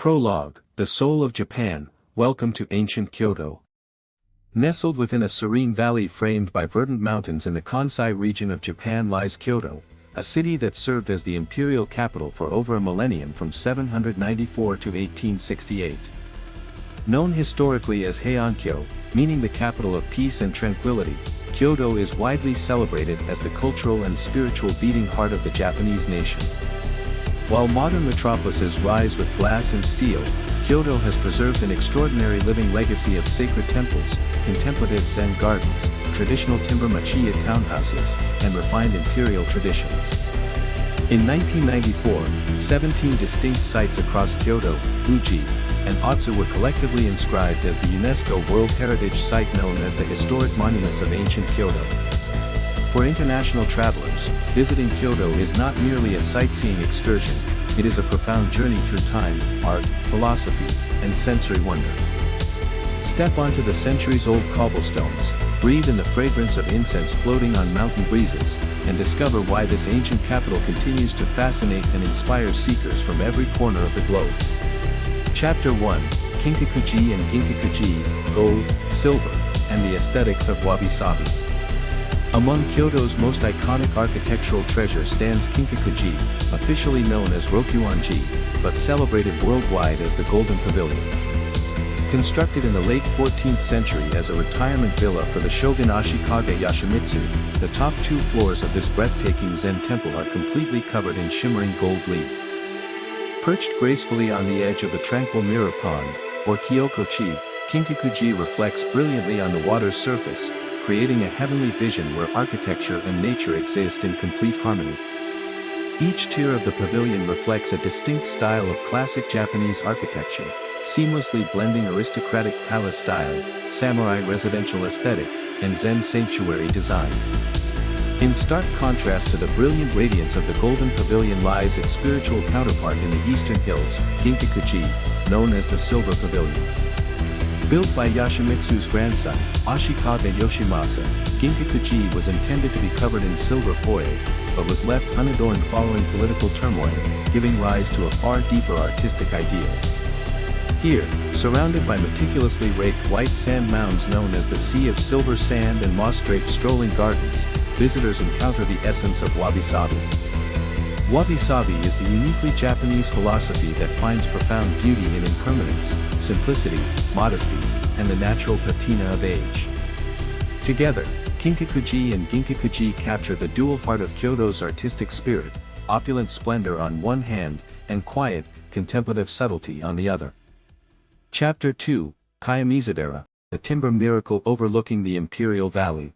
Prologue, the soul of Japan, welcome to ancient Kyoto. Nestled within a serene valley framed by verdant mountains in the Kansai region of Japan lies Kyoto, a city that served as the imperial capital for over a millennium from 794 to 1868. Known historically as Heiankyo, meaning the capital of peace and tranquility, Kyoto is widely celebrated as the cultural and spiritual beating heart of the Japanese nation. While modern metropolises rise with glass and steel, Kyoto has preserved an extraordinary living legacy of sacred temples, contemplative Zen gardens, traditional timber machiya townhouses, and refined imperial traditions. In 1994, 17 distinct sites across Kyoto, Uji, and Otsu were collectively inscribed as the UNESCO World Heritage Site known as the Historic Monuments of Ancient Kyoto. For international travelers, visiting Kyoto is not merely a sightseeing excursion, it is a profound journey through time, art, philosophy, and sensory wonder. Step onto the centuries-old cobblestones, breathe in the fragrance of incense floating on mountain breezes, and discover why this ancient capital continues to fascinate and inspire seekers from every corner of the globe. Chapter 1, Kinkakuji and Ginkakuji, Gold, Silver, and the Aesthetics of Wabi-Sabi. Among Kyoto's most iconic architectural treasure stands Kinkakuji, officially known as Rokuanji, but celebrated worldwide as the Golden Pavilion. Constructed in the late 14th century as a retirement villa for the shogun Ashikaga Yoshimitsu, the top two floors of this breathtaking Zen temple are completely covered in shimmering gold leaf. Perched gracefully on the edge of the tranquil mirror pond, or Kyokochi, Kinkakuji reflects brilliantly on the water's surface, creating a heavenly vision where architecture and nature exist in complete harmony. Each tier of the pavilion reflects a distinct style of classic Japanese architecture, seamlessly blending aristocratic palace style, samurai residential aesthetic, and Zen sanctuary design. In stark contrast to the brilliant radiance of the Golden Pavilion lies its spiritual counterpart in the eastern hills, Ginkakuji, known as the Silver Pavilion. Built by Yoshimitsu's grandson, Ashikaga Yoshimasa, Ginkakuji was intended to be covered in silver foil, but was left unadorned following political turmoil, giving rise to a far deeper artistic ideal. Here, surrounded by meticulously raked white sand mounds known as the Sea of Silver Sand and moss-draped strolling gardens, visitors encounter the essence of wabi-sabi. Wabi-sabi is the uniquely Japanese philosophy that finds profound beauty in impermanence, simplicity, modesty, and the natural patina of age. Together, Kinkakuji and Ginkakuji capture the dual heart of Kyoto's artistic spirit, opulent splendor on one hand, and quiet, contemplative subtlety on the other. Chapter 2, Kayamizadera, the timber miracle overlooking the Imperial Valley.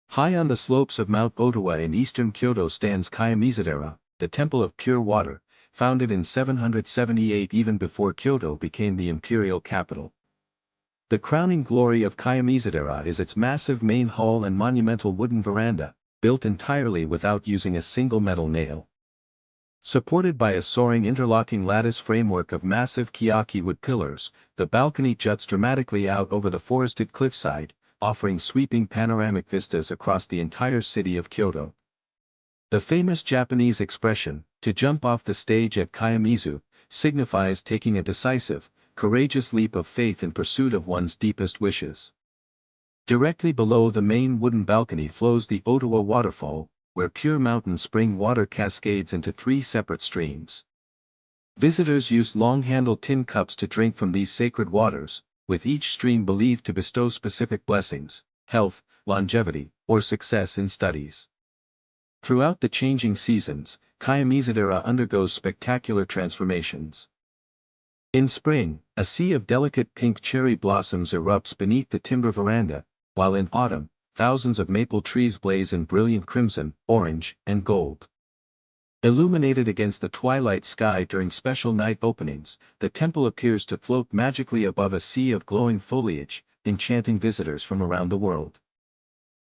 High on the slopes of Mount Ottawa in eastern Kyoto stands Kayamizadera, the temple of pure water, founded in 778 even before Kyoto became the imperial capital. The crowning glory of Kayamizadera is its massive main hall and monumental wooden veranda, built entirely without using a single metal nail. Supported by a soaring interlocking lattice framework of massive kiyaki wood pillars, the balcony juts dramatically out over the forested cliffside, offering sweeping panoramic vistas across the entire city of Kyoto. The famous Japanese expression, to jump off the stage at Kayamizu, signifies taking a decisive, courageous leap of faith in pursuit of one's deepest wishes. Directly below the main wooden balcony flows the Ottawa waterfall, where pure mountain spring water cascades into three separate streams. Visitors use long-handled tin cups to drink from these sacred waters, with each stream believed to bestow specific blessings, health, longevity, or success in studies. Throughout the changing seasons, Kayamizadera undergoes spectacular transformations. In spring, a sea of delicate pink cherry blossoms erupts beneath the timber veranda, while in autumn, thousands of maple trees blaze in brilliant crimson, orange, and gold. Illuminated against the twilight sky during special night openings, the temple appears to float magically above a sea of glowing foliage, enchanting visitors from around the world.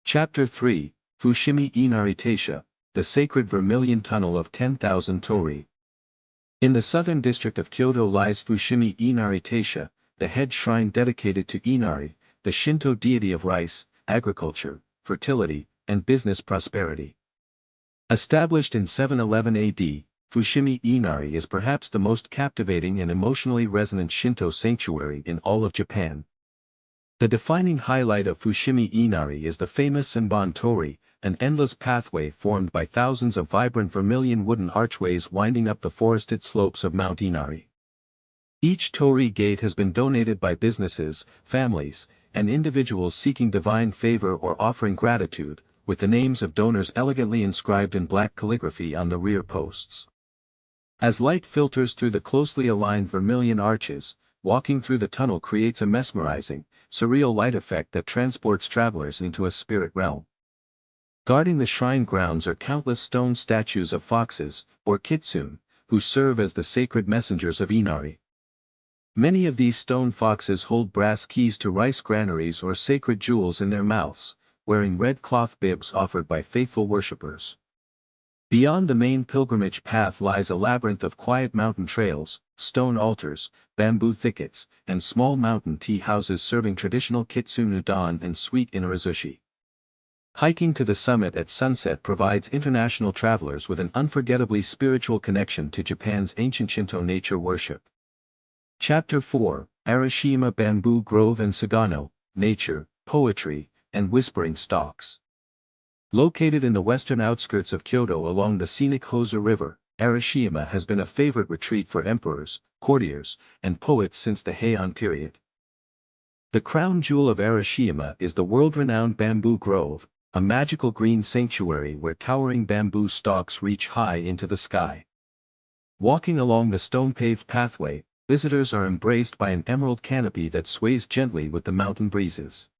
Chapter 3, Fushimi Inari Taisha, the sacred vermilion tunnel of 10,000 torii. In the southern district of Kyoto lies Fushimi Inari Taisha, the head shrine dedicated to Inari, the Shinto deity of rice, agriculture, fertility, and business prosperity. Established in 711 AD, Fushimi Inari is perhaps the most captivating and emotionally resonant Shinto sanctuary in all of Japan. The defining highlight of Fushimi Inari is the famous Senbon Torii, an endless pathway formed by thousands of vibrant vermilion wooden archways winding up the forested slopes of Mount Inari. Each torii gate has been donated by businesses, families, and individuals seeking divine favor or offering gratitude, with the names of donors elegantly inscribed in black calligraphy on the rear posts. As light filters through the closely aligned vermilion arches, walking through the tunnel creates a mesmerizing, surreal light effect that transports travelers into a spirit realm. Guarding the shrine grounds are countless stone statues of foxes, or kitsune, who serve as the sacred messengers of Inari. Many of these stone foxes hold brass keys to rice granaries or sacred jewels in their mouths, wearing red cloth bibs offered by faithful worshippers. Beyond the main pilgrimage path lies a labyrinth of quiet mountain trails, stone altars, bamboo thickets, and small mountain tea houses serving traditional kitsune udon and sweet inarizushi. Hiking to the summit at sunset provides international travelers with an unforgettably spiritual connection to Japan's ancient Shinto nature worship. Chapter 4, Arashiyama Bamboo Grove and Sagano, Nature, Poetry, and Whispering Stalks. Located in the western outskirts of Kyoto along the scenic Hosa River, Arashiyama has been a favorite retreat for emperors, courtiers, and poets since the Heian period. The crown jewel of Arashiyama is the world-renowned Bamboo Grove, a magical green sanctuary where towering bamboo stalks reach high into the sky. Walking along the stone-paved pathway, visitors are embraced by an emerald canopy that sways gently with the mountain breezes.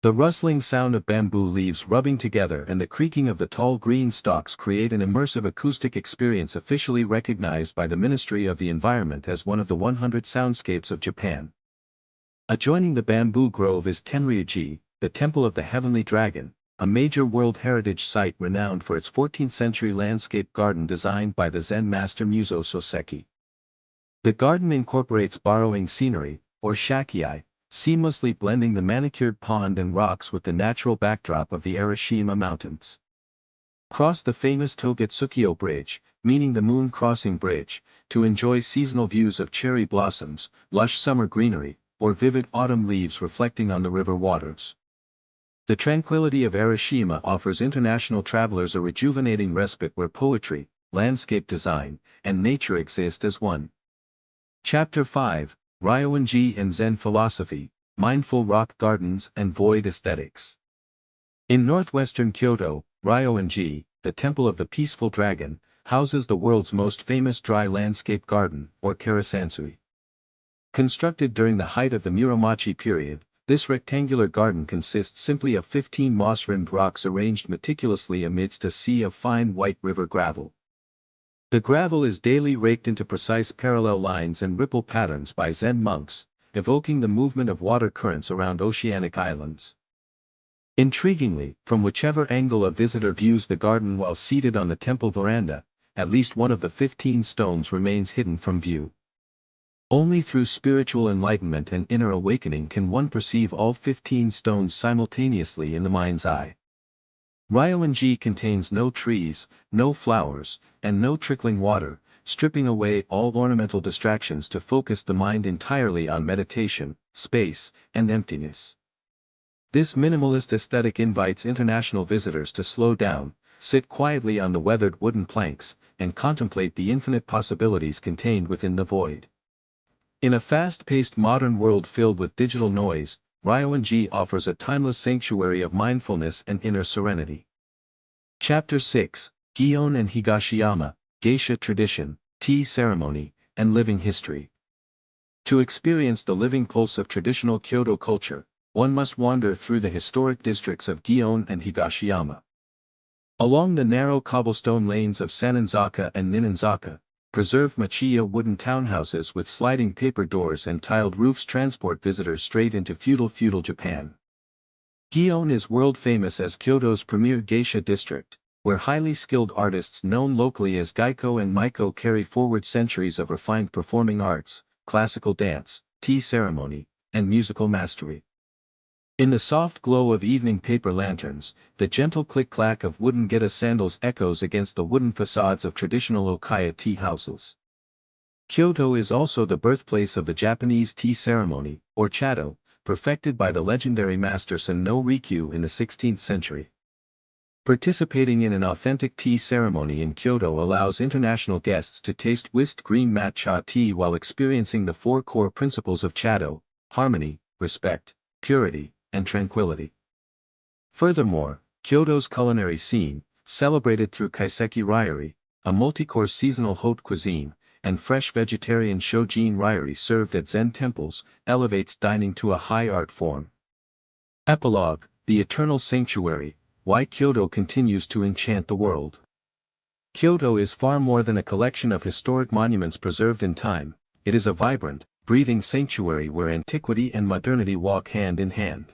The rustling sound of bamboo leaves rubbing together and the creaking of the tall green stalks create an immersive acoustic experience officially recognized by the Ministry of the Environment as one of the 100 soundscapes of Japan. Adjoining the bamboo grove is Tenryuji, the Temple of the Heavenly Dragon, a major World Heritage Site renowned for its 14th-century landscape garden designed by the Zen master Muzo Soseki. The garden incorporates borrowing scenery, or shakiai, seamlessly blending the manicured pond and rocks with the natural backdrop of the Arashiyama Mountains. Cross the famous Togetsukyo Bridge, meaning the Moon Crossing Bridge, to enjoy seasonal views of cherry blossoms, lush summer greenery, or vivid autumn leaves reflecting on the river waters. The tranquility of Arashiyama offers international travelers a rejuvenating respite where poetry, landscape design, and nature exist as one. Chapter 5, Ryoanji and Zen Philosophy, Mindful Rock Gardens and Void Aesthetics. In northwestern Kyoto, Ryoanji, the Temple of the Peaceful Dragon, houses the world's most famous dry landscape garden, or karasansui. Constructed during the height of the Muromachi period, this rectangular garden consists simply of 15 moss-rimmed rocks arranged meticulously amidst a sea of fine white river gravel. The gravel is daily raked into precise parallel lines and ripple patterns by Zen monks, evoking the movement of water currents around oceanic islands. Intriguingly, from whichever angle a visitor views the garden while seated on the temple veranda, at least one of the 15 stones remains hidden from view. Only through spiritual enlightenment and inner awakening can one perceive all 15 stones simultaneously in the mind's eye. Ryoanji contains no trees, no flowers, and no trickling water, stripping away all ornamental distractions to focus the mind entirely on meditation, space, and emptiness. This minimalist aesthetic invites international visitors to slow down, sit quietly on the weathered wooden planks, and contemplate the infinite possibilities contained within the void. In a fast-paced modern world filled with digital noise, Ryoanji offers a timeless sanctuary of mindfulness and inner serenity. Chapter 6, Gion and Higashiyama, Geisha Tradition, Tea Ceremony, and Living History. To experience the living pulse of traditional Kyoto culture, one must wander through the historic districts of Gion and Higashiyama. Along the narrow cobblestone lanes of Sanenzaka and Ninenzaka, preserved Machiya wooden townhouses with sliding paper doors and tiled roofs transport visitors straight into feudal Japan. Gion is world famous as Kyoto's premier geisha district, where highly skilled artists known locally as Gaiko and Maiko carry forward centuries of refined performing arts, classical dance, tea ceremony, and musical mastery. In the soft glow of evening paper lanterns, the gentle click-clack of wooden geta sandals echoes against the wooden facades of traditional Okaya tea houses. Kyoto is also the birthplace of the Japanese tea ceremony, or chado, perfected by the legendary master Sen no Rikyu in the 16th century. Participating in an authentic tea ceremony in Kyoto allows international guests to taste whisked green matcha tea while experiencing the four core principles of chado: harmony, respect, purity, and tranquility. Furthermore, Kyoto's culinary scene, celebrated through kaiseki ryuri, a multi-course seasonal haute cuisine, and fresh vegetarian shojin ryuri served at Zen temples, elevates dining to a high art form. Epilogue: The Eternal Sanctuary, why Kyoto continues to enchant the world. Kyoto is far more than a collection of historic monuments preserved in time. It is a vibrant, breathing sanctuary where antiquity and modernity walk hand in hand.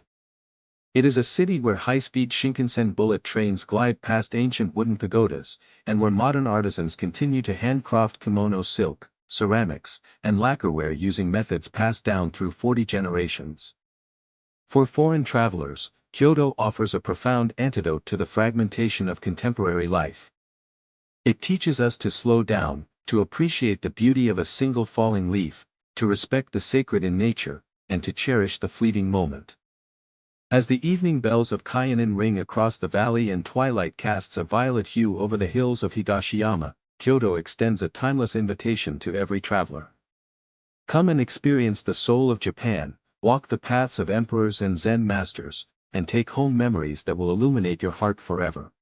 It is a city where high-speed Shinkansen bullet trains glide past ancient wooden pagodas, and where modern artisans continue to handcraft kimono silk, ceramics, and lacquerware using methods passed down through 40 generations. For foreign travelers, Kyoto offers a profound antidote to the fragmentation of contemporary life. It teaches us to slow down, to appreciate the beauty of a single falling leaf, to respect the sacred in nature, and to cherish the fleeting moment. As the evening bells of Kyonin ring across the valley and twilight casts a violet hue over the hills of Higashiyama, Kyoto extends a timeless invitation to every traveler. Come and experience the soul of Japan, walk the paths of emperors and Zen masters, and take home memories that will illuminate your heart forever.